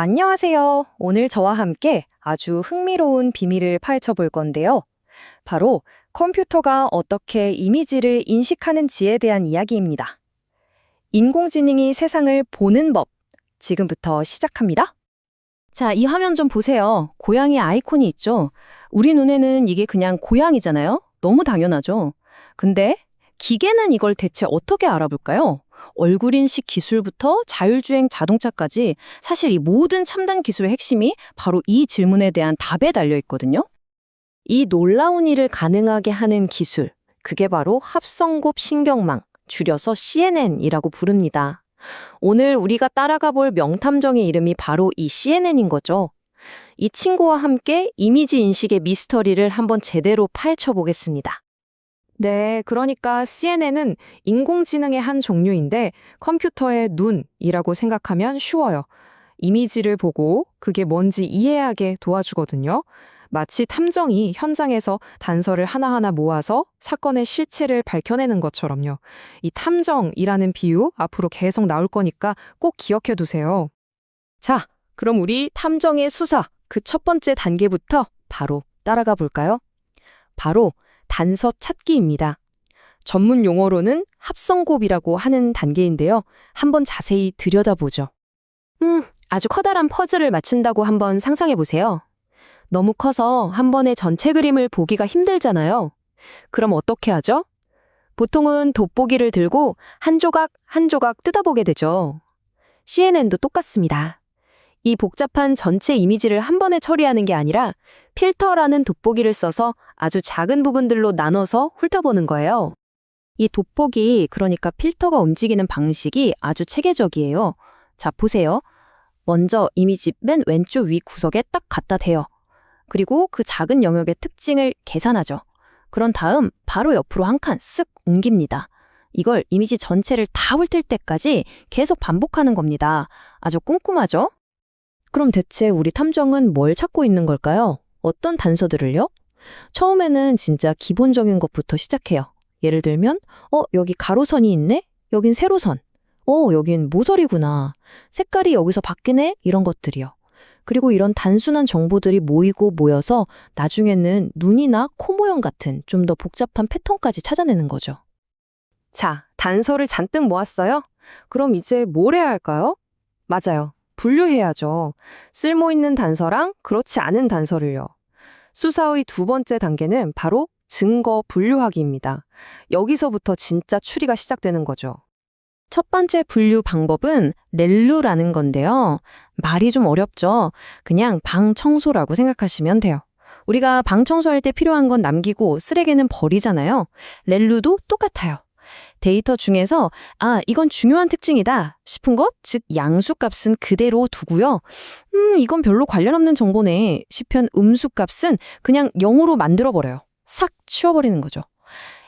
안녕하세요. 오늘 저와 함께 아주 흥미로운 비밀을 파헤쳐 볼 건데요. 바로 컴퓨터가 어떻게 이미지를 인식하는지에 대한 이야기입니다. 인공지능이 세상을 보는 법, 지금부터 시작합니다. 자, 이 화면 좀 보세요. 고양이 아이콘이 있죠? 우리 눈에는 이게 그냥 고양이잖아요? 너무 당연하죠. 근데 기계는 이걸 대체 어떻게 알아볼까요? 얼굴 인식 기술부터 자율주행 자동차까지 사실 이 모든 첨단 기술의 핵심이 바로 이 질문에 대한 답에 달려 있거든요. 이 놀라운 일을 가능하게 하는 기술, 그게 바로 합성곱 신경망, 줄여서 CNN이라고 부릅니다. 오늘 우리가 따라가 볼 명탐정의 이름이 바로 이 CNN인 거죠. 이 친구와 함께 이미지 인식의 미스터리를 한번 제대로 파헤쳐 보겠습니다. 네, 그러니까 CNN은 인공지능의 한 종류인데 컴퓨터의 눈이라고 생각하면 쉬워요. 이미지를 보고 그게 뭔지 이해하게 도와주거든요. 마치 탐정이 현장에서 단서를 하나하나 모아서 사건의 실체를 밝혀내는 것처럼요. 이 탐정이라는 비유 앞으로 계속 나올 거니까 꼭 기억해 두세요. 자, 그럼 우리 탐정의 수사, 그 첫 번째 단계부터 바로 따라가 볼까요? 바로 단서 찾기입니다. 전문 용어로는 합성곱이라고 하는 단계인데요. 한번 자세히 들여다보죠. 아주 커다란 퍼즐을 맞춘다고 한번 상상해 보세요. 너무 커서 한 번에 전체 그림을 보기가 힘들잖아요. 그럼 어떻게 하죠? 보통은 돋보기를 들고 한 조각 한 조각 뜯어보게 되죠. CNN도 똑같습니다. 이 복잡한 전체 이미지를 한 번에 처리하는 게 아니라 필터라는 돋보기를 써서 아주 작은 부분들로 나눠서 훑어보는 거예요. 이 돋보기, 그러니까 필터가 움직이는 방식이 아주 체계적이에요. 자, 보세요. 먼저 이미지 맨 왼쪽 위 구석에 딱 갖다 대요. 그리고 그 작은 영역의 특징을 계산하죠. 그런 다음 바로 옆으로 한 칸 쓱 옮깁니다. 이걸 이미지 전체를 다 훑을 때까지 계속 반복하는 겁니다. 아주 꼼꼼하죠? 그럼 대체 우리 탐정은 뭘 찾고 있는 걸까요? 어떤 단서들을요? 처음에는 진짜 기본적인 것부터 시작해요. 예를 들면, 여기 가로선이 있네? 여긴 세로선. 여긴 모서리구나. 색깔이 여기서 바뀌네? 이런 것들이요. 그리고 이런 단순한 정보들이 모이고 모여서 나중에는 눈이나 코 모양 같은 좀 더 복잡한 패턴까지 찾아내는 거죠. 자, 단서를 잔뜩 모았어요? 그럼 이제 뭘 해야 할까요? 맞아요. 분류해야죠. 쓸모있는 단서랑 그렇지 않은 단서를요. 수사의 두 번째 단계는 바로 증거 분류하기입니다. 여기서부터 진짜 추리가 시작되는 거죠. 첫 번째 분류 방법은 렐루라는 건데요. 말이 좀 어렵죠? 그냥 방 청소라고 생각하시면 돼요. 우리가 방 청소할 때 필요한 건 남기고 쓰레기는 버리잖아요. 렐루도 똑같아요. 데이터 중에서 이건 중요한 특징이다 싶은 것, 즉 양수값은 그대로 두고요. 이건 별로 관련 없는 정보네 싶은 음수값은 그냥 0으로 만들어버려요. 싹 치워버리는 거죠.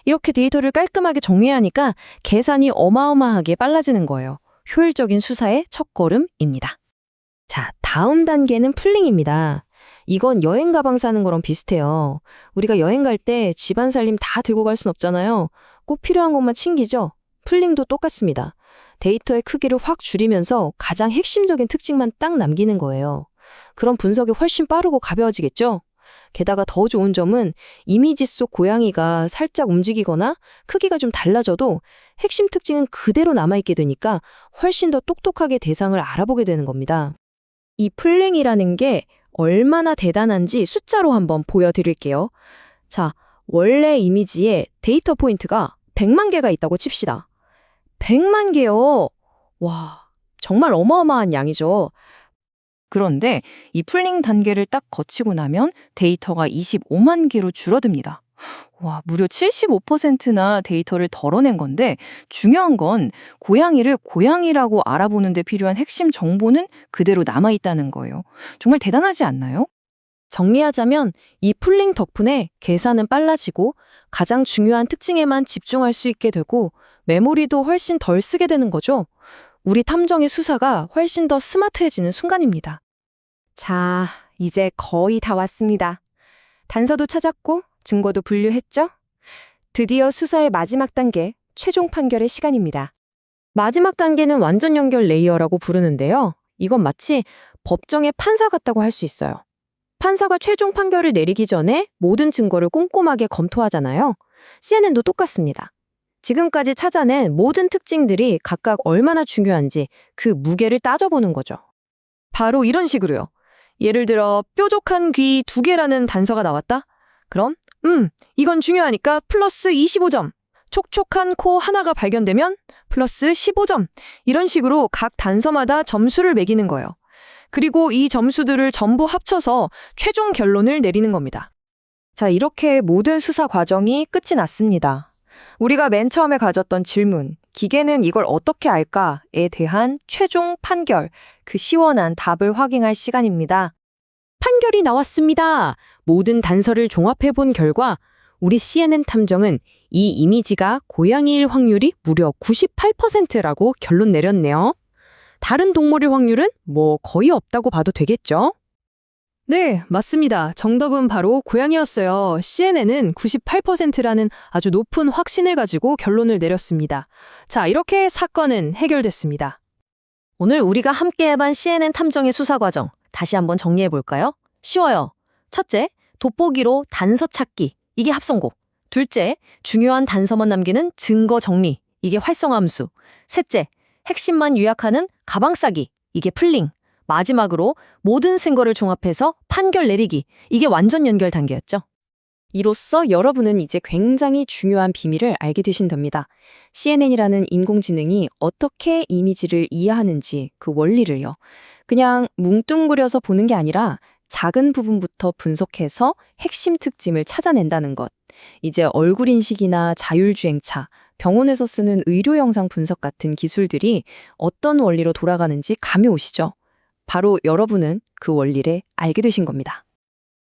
이렇게 데이터를 깔끔하게 정리해야 하니까 계산이 어마어마하게 빨라지는 거예요. 효율적인 수사의 첫걸음입니다. 자, 다음 단계는 풀링입니다. 이건 여행 가방 사는 거랑 비슷해요. 우리가 여행 갈 때 집안 살림 다 들고 갈 순 없잖아요. 꼭 필요한 것만 챙기죠? 풀링도 똑같습니다. 데이터의 크기를 확 줄이면서 가장 핵심적인 특징만 딱 남기는 거예요. 그럼 분석이 훨씬 빠르고 가벼워지겠죠? 게다가 더 좋은 점은 이미지 속 고양이가 살짝 움직이거나 크기가 좀 달라져도 핵심 특징은 그대로 남아있게 되니까 훨씬 더 똑똑하게 대상을 알아보게 되는 겁니다. 이 풀링이라는 게 얼마나 대단한지 숫자로 한번 보여드릴게요. 자, 원래 이미지에 데이터 포인트가 100만 개가 있다고 칩시다. 100만 개요? 와, 정말 어마어마한 양이죠. 그런데 이 풀링 단계를 딱 거치고 나면 데이터가 25만 개로 줄어듭니다. 와, 무려 75%나 데이터를 덜어낸 건데 중요한 건 고양이를 고양이라고 알아보는 데 필요한 핵심 정보는 그대로 남아있다는 거예요. 정말 대단하지 않나요? 정리하자면 이 풀링 덕분에 계산은 빨라지고 가장 중요한 특징에만 집중할 수 있게 되고 메모리도 훨씬 덜 쓰게 되는 거죠. 우리 탐정의 수사가 훨씬 더 스마트해지는 순간입니다. 자, 이제 거의 다 왔습니다. 단서도 찾았고 증거도 분류했죠? 드디어 수사의 마지막 단계, 최종 판결의 시간입니다. 마지막 단계는 완전 연결 레이어라고 부르는데요. 이건 마치 법정의 판사 같다고 할 수 있어요. 판사가 최종 판결을 내리기 전에 모든 증거를 꼼꼼하게 검토하잖아요. CNN도 똑같습니다. 지금까지 찾아낸 모든 특징들이 각각 얼마나 중요한지 그 무게를 따져보는 거죠. 바로 이런 식으로요. 예를 들어 뾰족한 귀 2개라는 단서가 나왔다? 그럼 이건 중요하니까 플러스 25점. 촉촉한 코 하나가 발견되면 플러스 15점. 이런 식으로 각 단서마다 점수를 매기는 거예요. 그리고 이 점수들을 전부 합쳐서 최종 결론을 내리는 겁니다. 자, 이렇게 모든 수사 과정이 끝이 났습니다. 우리가 맨 처음에 가졌던 질문, 기계는 이걸 어떻게 알까에 대한 최종 판결, 그 시원한 답을 확인할 시간입니다. 판결이 나왔습니다. 모든 단서를 종합해본 결과 우리 CNN 탐정은 이 이미지가 고양이일 확률이 무려 98%라고 결론 내렸네요. 다른 동물일 확률은 거의 없다고 봐도 되겠죠? 네, 맞습니다. 정답은 바로 고양이였어요. CNN은 98%라는 아주 높은 확신을 가지고 결론을 내렸습니다. 자, 이렇게 사건은 해결됐습니다. 오늘 우리가 함께 해본 CNN 탐정의 수사 과정, 다시 한번 정리해 볼까요? 쉬워요. 첫째, 돋보기로 단서 찾기. 이게 합성고. 둘째, 중요한 단서만 남기는 증거 정리. 이게 활성화 함수. 셋째, 핵심만 요약하는 가방 싸기. 이게 풀링. 마지막으로 모든 증거를 종합해서 판결 내리기. 이게 완전 연결 단계였죠. 이로써 여러분은 이제 굉장히 중요한 비밀을 알게 되신 겁니다. CNN이라는 인공지능이 어떻게 이미지를 이해하는지 그 원리를요. 그냥 뭉뚱그려서 보는 게 아니라 작은 부분부터 분석해서 핵심 특징을 찾아낸다는 것. 이제 얼굴 인식이나 자율주행차, 병원에서 쓰는 의료 영상 분석 같은 기술들이 어떤 원리로 돌아가는지 감이 오시죠? 바로 여러분은 그 원리를 알게 되신 겁니다.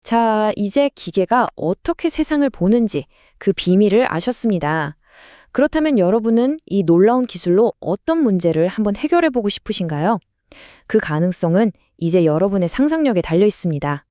자, 이제 기계가 어떻게 세상을 보는지 그 비밀을 아셨습니다. 그렇다면 여러분은 이 놀라운 기술로 어떤 문제를 한번 해결해 보고 싶으신가요? 그 가능성은 이제 여러분의 상상력에 달려 있습니다.